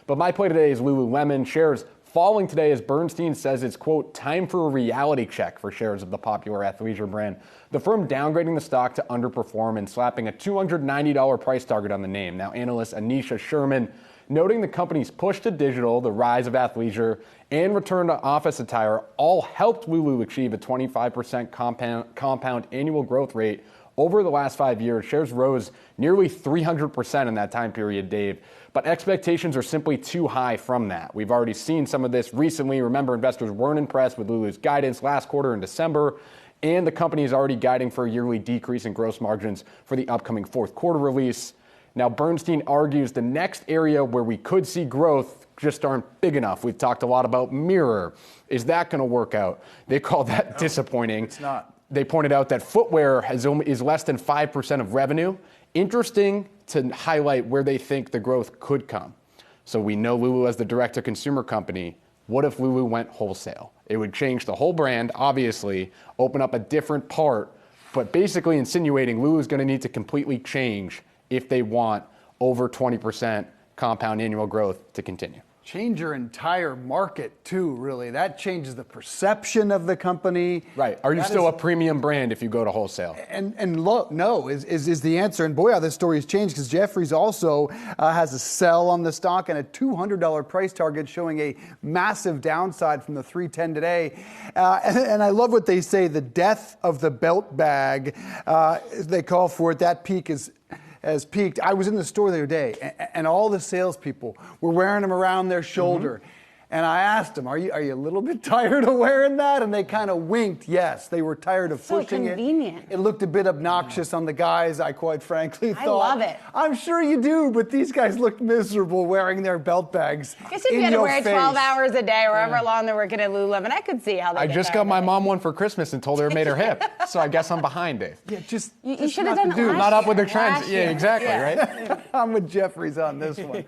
But my play today is Lululemon. Shares falling today as Bernstein says it's, quote, time for a reality check for shares of the popular athleisure brand. The firm downgrading the stock to underperform and slapping a $290 price target on the name. Now, analyst Anisha Sherman noting the company's push to digital, the rise of athleisure, and return to office attire all helped Lulu achieve a 25% compound annual growth rate over the last 5 years. Shares rose nearly 300% in that time period, Dave. But expectations are simply too high from that. We've already seen some of this recently. Remember, investors weren't impressed with Lulu's guidance last quarter in December, and the company is already guiding for a yearly decrease in gross margins for the upcoming fourth quarter release. Now, Bernstein argues the next area where we could see growth just aren't big enough. We've talked a lot about Mirror. Is that going to work out? They call that disappointing. It's not. They pointed out that footwear is less than 5% of revenue. Interesting to highlight where they think the growth could come. So we know Lulu as the direct-to-consumer company. What if Lulu went wholesale? It would change the whole brand, obviously, open up a different part, but basically insinuating Lulu is going to need to completely change if they want over 20% compound annual growth to continue. Change your entire market, too, really. That changes the perception of the company. Right. Are you still a premium brand if you go to wholesale? And look, no, is the answer. And boy, how this story has changed, because Jefferies also has a sell on the stock and a $200 price target, showing a massive downside from the 310 today. And I love what they say, the death of the belt bag, they call for it. That peak has peaked. I was in the store the other day, and all the salespeople were wearing them around their shoulder. And I asked them, are you a little bit tired of wearing that? And they kind of winked. Yes, they were tired of pushing it. So convenient. It looked a bit obnoxious on the guys, I quite frankly thought. I love it. I'm sure you do, but these guys looked miserable wearing their belt bags. I guess if you had to wear it 12 hours a day or however long they're working at Lululemon, I could see how they I just got my mom one for Christmas and told her it made her hip. So I guess I'm behind, Dave. Yeah, just you should have done it last Not up with the year. trends. Last Yeah, year. exactly, right? I'm with Jefferies on this one.